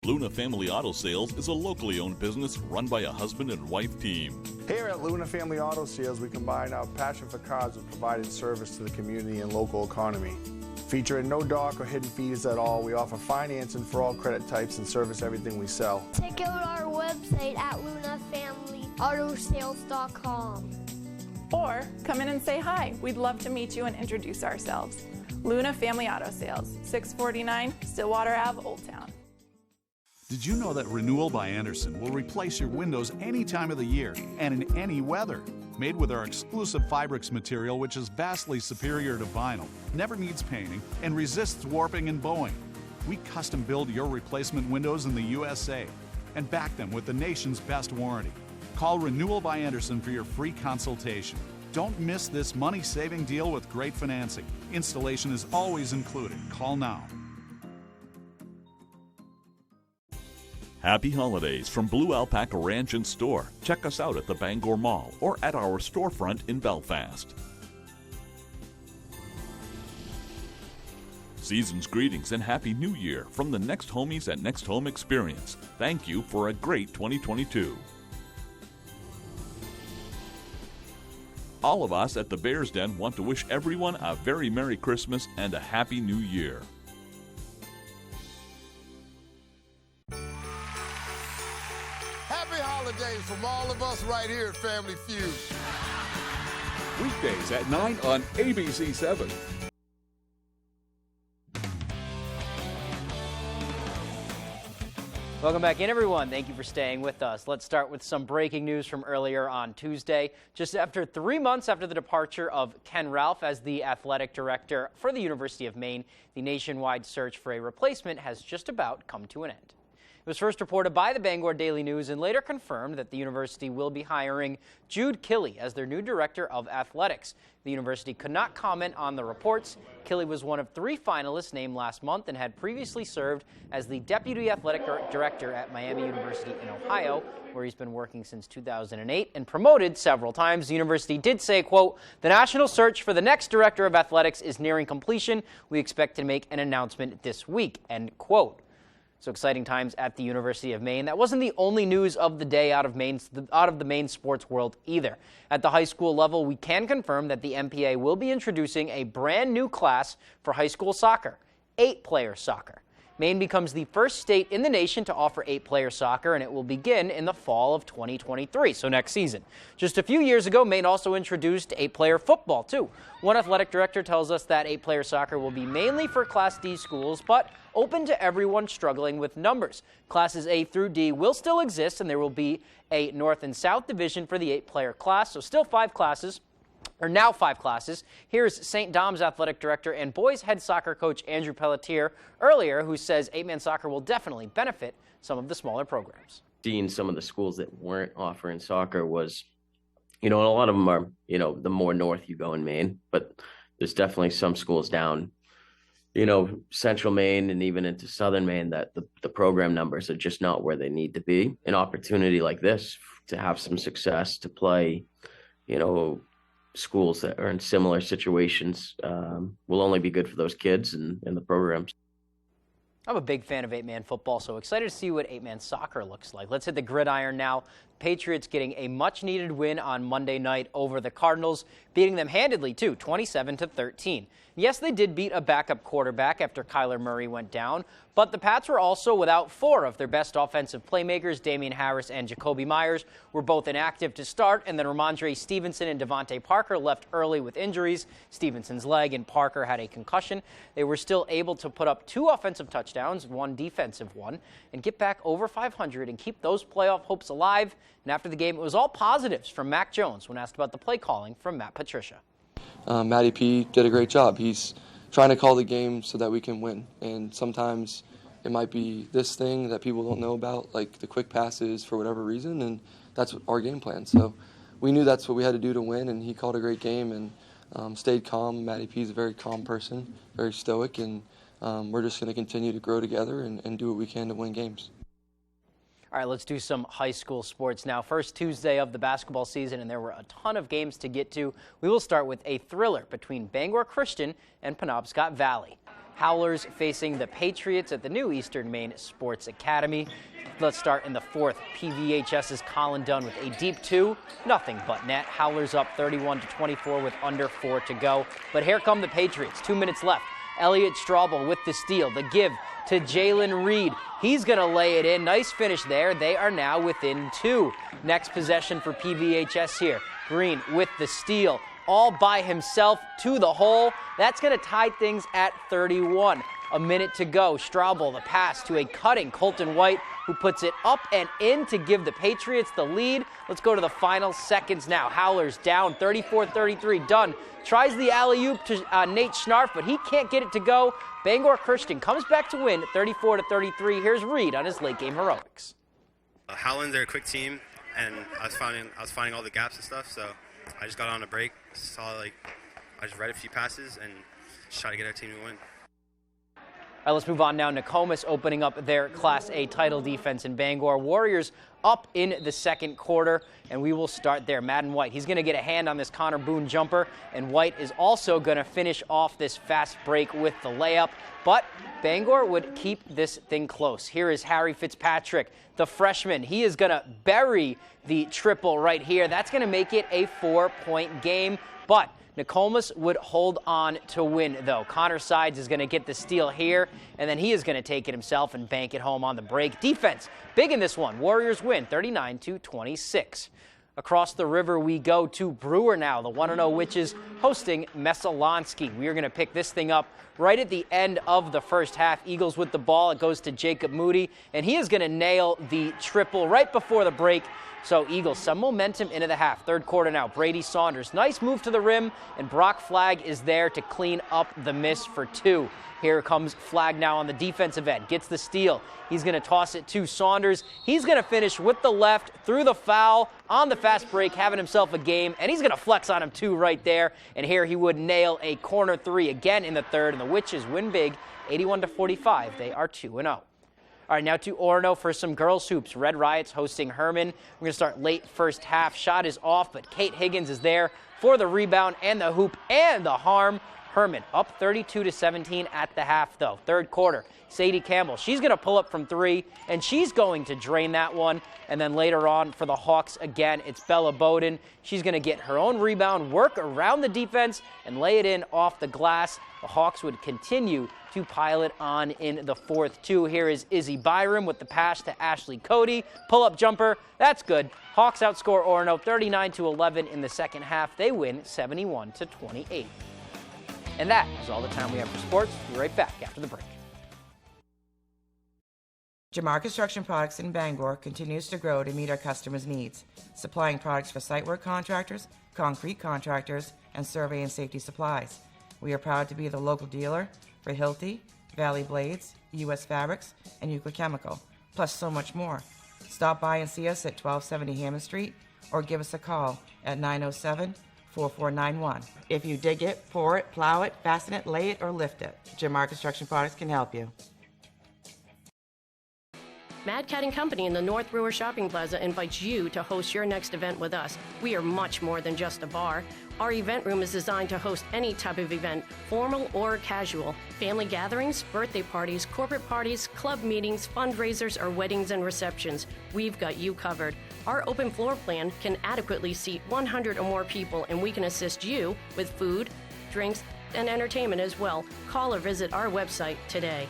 Luna Family Auto Sales is a locally owned business run by a husband and wife team. Here at Luna Family Auto Sales, we combine our passion for cars with providing service to the community and local economy. Featuring no dock or hidden fees at all, we offer financing for all credit types and service everything we sell. Check out our website at lunafamilyautosales.com. Or come in and say hi. We'd love to meet you and introduce ourselves. Luna Family Auto Sales, 649 Stillwater Ave, Old Town. Did you know that Renewal by Andersen will replace your windows any time of the year and in any weather? Made with our exclusive Fibrix material, which is vastly superior to vinyl, never needs painting, and resists warping and bowing. We custom build your replacement windows in the USA and back them with the nation's best warranty. Call Renewal by Andersen for your free consultation. Don't miss this money-saving deal with great financing. Installation is always included. Call now. Happy holidays from Blue Alpaca Ranch and Store. Check us out at the Bangor Mall or at our storefront in Belfast. Season's greetings and Happy New Year from the Next Homies at Next Home Experience. Thank you for a great 2022. All of us at the Bears Den want to wish everyone a very Merry Christmas and a Happy New Year. Happy holidays from all of us right here at Family Feud. Weekdays at 9 on ABC 7. Welcome back in, everyone. Thank you for staying with us. Let's start with some breaking news from earlier on Tuesday. Just after 3 months after the departure of Ken Ralph as the athletic director for the University of Maine, the nationwide search for a replacement has just about come to an end. It was first reported by the Bangor Daily News and later confirmed that the university will be hiring Jude Killey as their new director of athletics. The university could not comment on the reports. Killey was one of 3 finalists named last month and had previously served as the deputy athletic director at Miami University in Ohio, where he's been working since 2008 and promoted several times. The university did say, quote, "The national search for the next director of athletics is nearing completion. We expect to make an announcement this week," end quote. So exciting times at the University of Maine. That wasn't the only news of the day out of the Maine sports world either. At the high school level, we can confirm that the MPA will be introducing a brand new class for high school soccer, 8-player soccer. Maine becomes the first state in the nation to offer 8-player soccer, and it will begin in the fall of 2023, so next season. Just a few years ago, Maine also introduced 8-player football, too. One athletic director tells us that 8-player soccer will be mainly for Class D schools, but open to everyone struggling with numbers. Classes A through D will still exist, and there will be a North and South division for the 8-player class, so still 5 classes. Or now 5 classes. Here's St. Dom's athletic director and boys head soccer coach Andrew Pelletier earlier, who says 8-man soccer will definitely benefit some of the smaller programs. Seeing some of the schools that weren't offering soccer was, and a lot of them are, the more north you go in Maine, but there's definitely some schools down, central Maine and even into southern Maine that the program numbers are just not where they need to be. An opportunity like this to have some success, to play, schools that are in similar situations will only be good for those kids and the programs. I'm a big fan of 8-man football, so excited to see what 8-man soccer looks like. Let's hit the gridiron now. Patriots getting a much-needed win on Monday night over the Cardinals, beating them handedly, too, 27-13. Yes, they did beat a backup quarterback after Kyler Murray went down, but the Pats were also without 4 of their best offensive playmakers. Damian Harris and Jacoby Myers were both inactive to start, and then Ramondre Stevenson and Devontae Parker left early with injuries. Stevenson's leg and Parker had a concussion. They were still able to put up 2 offensive touchdowns, 1 defensive one, and get back over 500 and keep those playoff hopes alive. And after the game, it was all positives from Mac Jones when asked about the play calling from Matt Patricia. Matty P did a great job. He's trying to call the game so that we can win. And sometimes it might be this thing that people don't know about, like the quick passes for whatever reason, and that's our game plan. So we knew that's what we had to do to win, and he called a great game and stayed calm. Matty P is a very calm person, very stoic, and we're just going to continue to grow together and do what we can to win games. All right, let's do some high school sports now. First Tuesday of the basketball season, and there were a ton of games to get to. We will start with a thriller between Bangor Christian and Penobscot Valley. Howlers facing the Patriots at the new Eastern Maine Sports Academy. Let's start in the 4th. PVHS's Colin Dunn with a deep 2, nothing but net. Howlers up 31-24 with under 4 to go. But here come the Patriots, 2 minutes left. Elliot Straubel with the steal, the give to Jalen Reed. He's going to lay it in. Nice finish there. They are now within 2. Next possession for PVHS here. Green with the steal, all by himself to the hole. That's going to tie things at 31. A minute to go. Straubel, the pass to a cutting Colton White, who puts it up and in to give the Patriots the lead. Let's go to the final seconds now. Howlers down 34-33. Dunn tries the alley-oop to Nate Schnarf, but he can't get it to go. Bangor Christian comes back to win 34-33. Here's Reed on his late game heroics. Howland, they're a quick team, and I was finding all the gaps and stuff, so I just got on a break. I just read a few passes and just try to get our team to win. All right, let's move on now. Nokomis opening up their Class A title defense in Bangor. Warriors up in the second quarter, and we will start there. Madden White, he's going to get a hand on this Connor Boone jumper, and White is also going to finish off this fast break with the layup. But Bangor would keep this thing close. Here is Harry Fitzpatrick, the freshman. He is going to bury the triple right here. That's going to make it a 4-point game, but Nokomis would hold on to win, though. Connor Sides is going to get the steal here, and then he is going to take it himself and bank it home on the break. Defense, big in this one. Warriors win 39-26. Across the river we go to Brewer now. The 1-0 Witches hosting Messalonsky. We are going to pick this thing up right at the end of the first half. Eagles with the ball. It goes to Jacob Moody, and he is going to nail the triple right before the break. So Eagles, some momentum into the half. Third quarter now, Brady Saunders. Nice move to the rim, and Brock Flagg is there to clean up the miss for 2. Here comes Flagg now on the defensive end. Gets the steal. He's going to toss it to Saunders. He's going to finish with the left through the foul on the fast break, having himself a game, and he's going to flex on him too right there. And here he would nail a corner 3 again in the third, and the Witches win big, 81-45. They are 2-0. All right, now to Orono for some girls' hoops. Red Riots hosting Herman. We're going to start late first half. Shot is off, but Kate Higgins is there for the rebound and the hoop and the harm. Herman up 32-17 at the half, though. Third quarter, Sadie Campbell. She's going to pull up from 3, and she's going to drain that one. And then later on for the Hawks, again, it's Bella Bowden. She's going to get her own rebound, work around the defense, and lay it in off the glass. The Hawks would continue to pile it on in the fourth, too. Here is Izzy Byram with the pass to Ashley Cody. Pull-up jumper. That's good. Hawks outscore Orono 39-11 in the second half. They win 71-28. And that is all the time we have for sports. We'll be right back after the break. Jamar Construction Products in Bangor continues to grow to meet our customers' needs, supplying products for site work contractors, concrete contractors, and survey and safety supplies. We are proud to be the local dealer for Hilti, Valley Blades, U.S. Fabrics, and Euclid Chemical, plus so much more. Stop by and see us at 1270 Hammond Street or give us a call at 907-4491. If you dig it, pour it, plow it, fasten it, lay it, or lift it, Jamar Construction Products can help you. Mad Cat & Company in the North Brewer Shopping Plaza invites you to host your next event with us. We are much more than just a bar. Our event room is designed to host any type of event, formal or casual. Family gatherings, birthday parties, corporate parties, club meetings, fundraisers, or weddings and receptions. We've got you covered. Our open floor plan can adequately seat 100 or more people, and we can assist you with food, drinks, and entertainment as well. Call or visit our website today.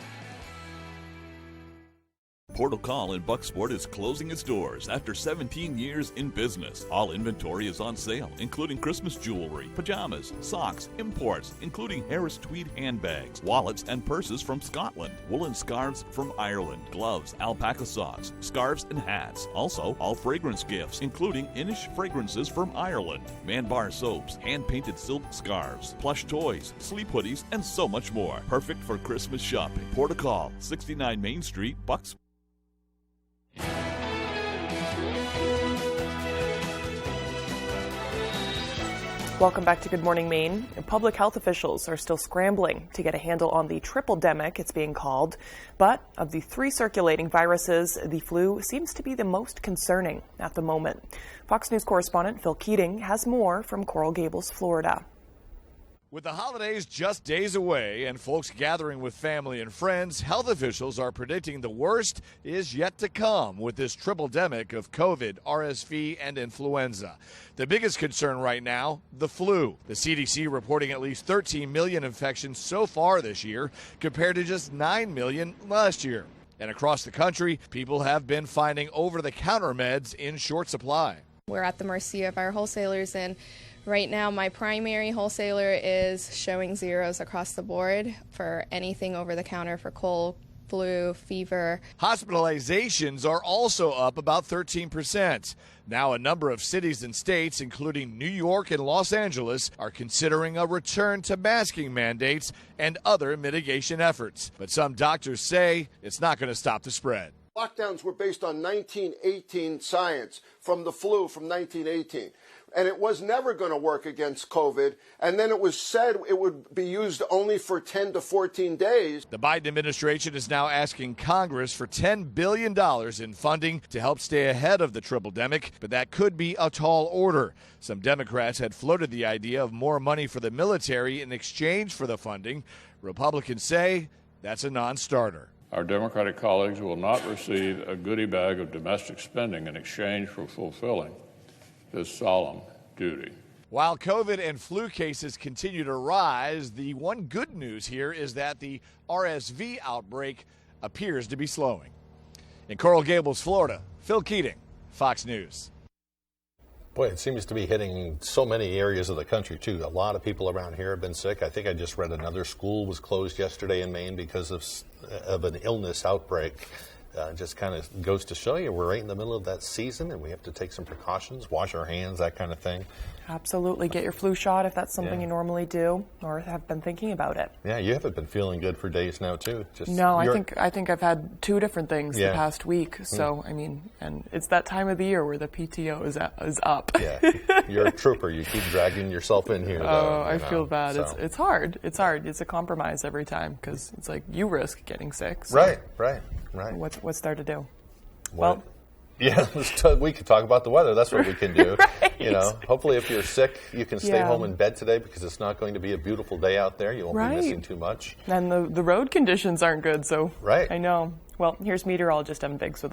Portal Call in Bucksport is closing its doors after 17 years in business. All inventory is on sale, including Christmas jewelry, pajamas, socks, imports, including Harris tweed handbags, wallets and purses from Scotland, woolen scarves from Ireland, gloves, alpaca socks, scarves and hats. Also, all fragrance gifts, including Inish fragrances from Ireland, Man Bar soaps, hand-painted silk scarves, plush toys, sleep hoodies, and so much more. Perfect for Christmas shopping. Portal Call, 69 Main Street, Bucksport. Welcome back to Good Morning Maine. Public health officials are still scrambling to get a handle on the triple-demic, it's being called. But of the 3 circulating viruses, the flu seems to be the most concerning at the moment. Fox News correspondent Phil Keating has more from Coral Gables, Florida. With the holidays just days away and folks gathering with family and friends, health officials are predicting the worst is yet to come with this triple-demic of COVID, RSV, and influenza. The biggest concern right now, the flu. The CDC reporting at least 13 million infections so far this year, compared to just 9 million last year. And across the country, people have been finding over-the-counter meds in short supply. We're at the mercy of our wholesalers, and right now, my primary wholesaler is showing zeros across the board for anything over the counter for cold, flu, fever. Hospitalizations are also up about 13%. Now, a number of cities and states, including New York and Los Angeles, are considering a return to masking mandates and other mitigation efforts. But some doctors say it's not going to stop the spread. Lockdowns were based on 1918 science from the flu from 1918. And it was never going to work against COVID. And then it was said it would be used only for 10 to 14 days. The Biden administration is now asking Congress for $10 billion in funding to help stay ahead of the triple-demic, but that could be a tall order. Some Democrats had floated the idea of more money for the military in exchange for the funding. Republicans say that's a non-starter. Our Democratic colleagues will not receive a goodie bag of domestic spending in exchange for fulfilling this solemn duty. While COVID and flu cases continue to rise, the one good news here is that the RSV outbreak appears to be slowing. In Coral Gables, Florida, Phil Keating, Fox News. Boy, it seems to be hitting so many areas of the country, too. A lot of people around here have been sick. I think I just read another school was closed yesterday in Maine because of an illness outbreak. Just kind of goes to show you we're right in the middle of that season and we have to take some precautions, wash our hands, that kind of thing. Absolutely. Get your flu shot if that's something you normally do or have been thinking about it. Yeah, you haven't been feeling good for days now, too. No, I think I've had 2 different things the past week. So, I mean, and it's that time of the year where the PTO is up. Yeah, you're a trooper. You keep dragging yourself in here. Oh, I feel bad. So. It's hard. It's hard. It's a compromise every time because it's like you risk getting sick. So. Right. What's there to do? Well, yeah, we could talk about the weather. That's what we can do. Right. You know, hopefully if you're sick, you can stay home in bed today because it's not going to be a beautiful day out there. You won't be missing too much. And the road conditions aren't good, so right. I know. Well, here's meteorologist Evan Biggs with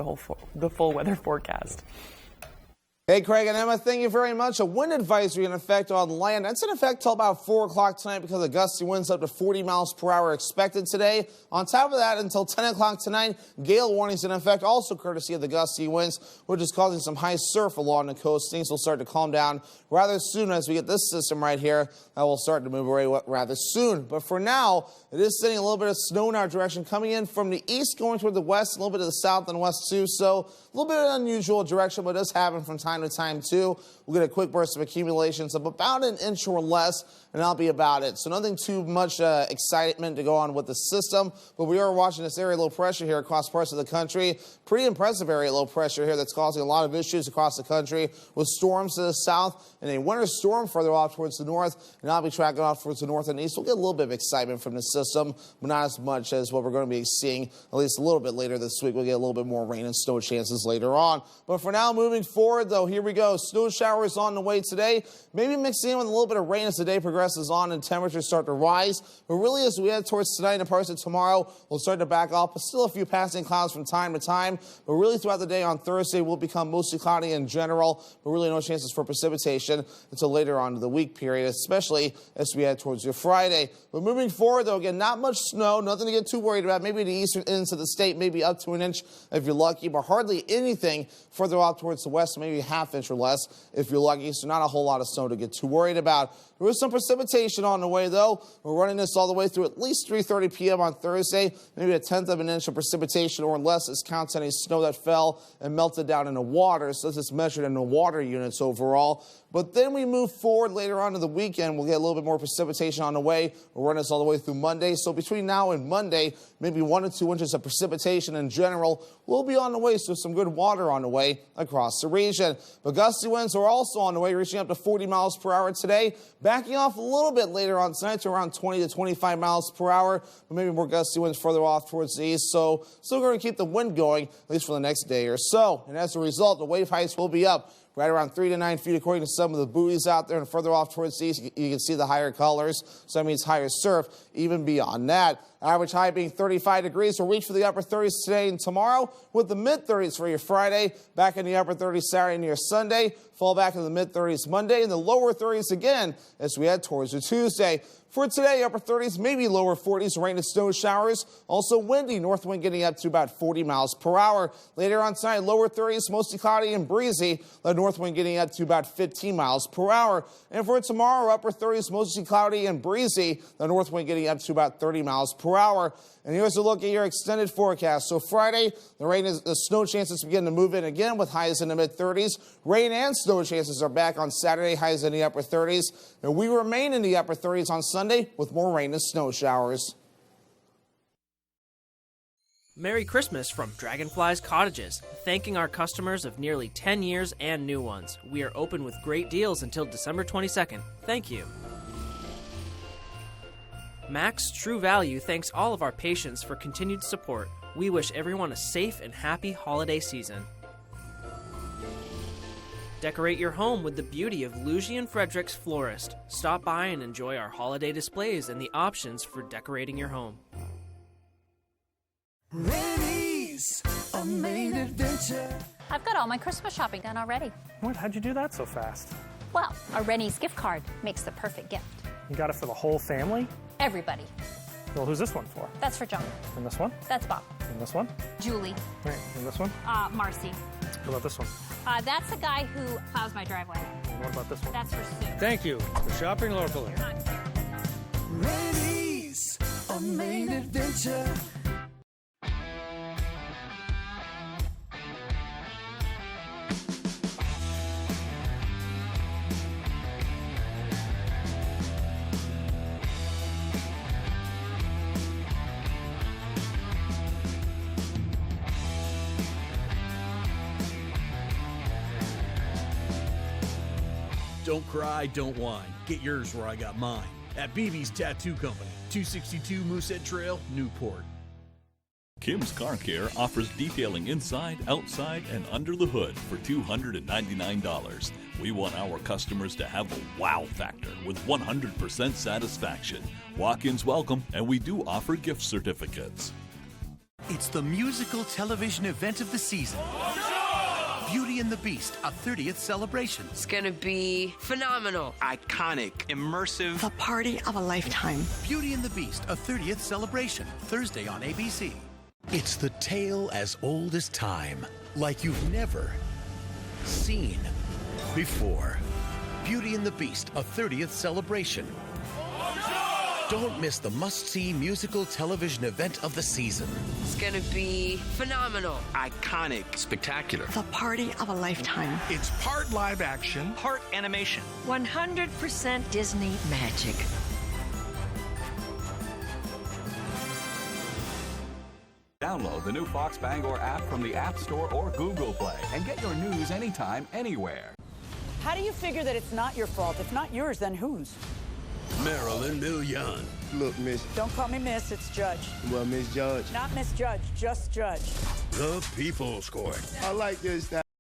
the full weather forecast. Hey, Craig and Emma, thank you very much. A wind advisory in effect on land. That's in effect till about 4 o'clock tonight because of gusty winds up to 40 miles per hour expected today. On top of that, until 10 o'clock tonight, gale warnings in effect, also courtesy of the gusty winds, which is causing some high surf along the coast. Things will start to calm down rather soon as we get this system right here that will start to move away rather soon. But for now, it is sending a little bit of snow in our direction, coming in from the east, going toward the west, a little bit of the south and west too. So a little bit of an unusual direction, but it does happen from time to time too. We'll get a quick burst of accumulations of about an inch or less and that'll be about it. So nothing too much excitement to go on with the system, but we are watching this area low pressure here across parts of the country. Pretty impressive area low pressure here that's causing a lot of issues across the country with storms to the south and a winter storm further off towards the north, and I'll be tracking off towards the north and east. We'll get a little bit of excitement from the system, but not as much as what we're going to be seeing at least a little bit later this week. We'll get a little bit more rain and snow chances later on. But for now, moving forward, though, here we go. Snow showers on the way today, maybe mixing in with a little bit of rain as the day progresses on and temperatures start to rise. But really, as we head towards tonight and parts of tomorrow, we'll start to back off, but still a few passing clouds from time to time. But really, throughout the day on Thursday, will become mostly cloudy in general, but really no chances for precipitation until later on in the week period, especially as we head towards your Friday. But moving forward, though, again, not much snow, nothing to get too worried about. Maybe the eastern ends of the state, maybe up to an inch if you're lucky, but hardly anything further out towards the west, maybe a half inch or less if you're lucky. So not a whole lot of snow to get too worried about. There is some precipitation on the way, though. We're running this all the way through at least 3:30 p.m. on Thursday. Maybe a tenth of an inch of precipitation or less as counts any snow that fell and melted down into water. So this is measured in the water units overall. But then we move forward later on in the weekend. We'll get a little bit more precipitation on the way. We'll run this all the way through Monday. So between now and Monday, maybe 1 to 2 inches of precipitation in general will be on the way. So some good water on the way across the region. But gusty winds are also on the way, reaching up to 40 miles per hour today. Backing off a little bit later on tonight to around 20 to 25 miles per hour. But maybe more gusty winds further off towards the east. So still going to keep the wind going, at least for the next day or so. And as a result, the wave heights will be up right around 3 to 9 feet, according to some of the buoys out there. And further off towards the east, you can see the higher colors. So that means higher surf, even beyond that. Average high being 35 degrees. We'll reach for the upper 30s today and tomorrow, with the mid-30s for your Friday. Back in the upper 30s Saturday and your Sunday. Fall back in the mid-30s Monday, and the lower 30s again as we head towards your Tuesday. For today, upper 30s, maybe lower 40s, rain and snow showers. Also windy, north wind getting up to about 40 miles per hour. Later on tonight, lower 30s, mostly cloudy and breezy. The north wind getting up to about 15 miles per hour. And for tomorrow, upper 30s, mostly cloudy and breezy. The north wind getting up to about 30 miles per hour. And here's a look at your extended forecast. So Friday, the snow chances begin to move in again with highs in the mid-30s. Rain and snow chances are back on Saturday, highs in the upper 30s. And we remain in the upper 30s on Sunday with more rain and snow showers. Merry Christmas from Dragonfly's Cottages, thanking our customers of nearly 10 years and new ones. We are open with great deals until December 22nd. Thank you. Max True Value thanks all of our patients for continued support. We wish everyone a safe and happy holiday season. Decorate your home with the beauty of Lugian Frederick's Florist. Stop by and enjoy our holiday displays and the options for decorating your home. Rennie's, a main adventure. I've got all my Christmas shopping done already. What? How'd you do that so fast? Well, a Rennie's gift card makes the perfect gift. You got it for the whole family? Everybody. Well, who's this one for? That's for John. And this one? That's Bob. And this one? Julie. Right. And this one? Marcy. What about this one? That's the guy who plows my driveway. And what about this one? That's for Sue. Thank you for shopping locally. Rennie's, a main adventure. Don't cry, don't whine. Get yours where I got mine. At BB's Tattoo Company, 262 Moosehead Trail, Newport. Kim's Car Care offers detailing inside, outside, and under the hood for $299. We want our customers to have a wow factor with 100% satisfaction. Walk-ins welcome, and we do offer gift certificates. It's the musical television event of the season. Beauty and the Beast, a 30th celebration. It's gonna be phenomenal. Iconic, immersive. The party of a lifetime. Beauty and the Beast, a 30th celebration. Thursday on ABC. It's the tale as old as time, like you've never seen before. Beauty and the Beast, a 30th celebration. Don't miss the must-see musical television event of the season. It's gonna be phenomenal. Iconic. Spectacular. The party of a lifetime. It's part live action, part animation. 100% Disney magic. Download the new Fox Bangor app from the App Store or Google Play and get your news anytime, anywhere. How do you figure that it's not your fault? If not yours, then whose? Marilyn Millian. Look, Miss. Don't call me Miss, it's Judge. Well, Miss Judge. Not Miss Judge, just Judge. The People's Court. I like this.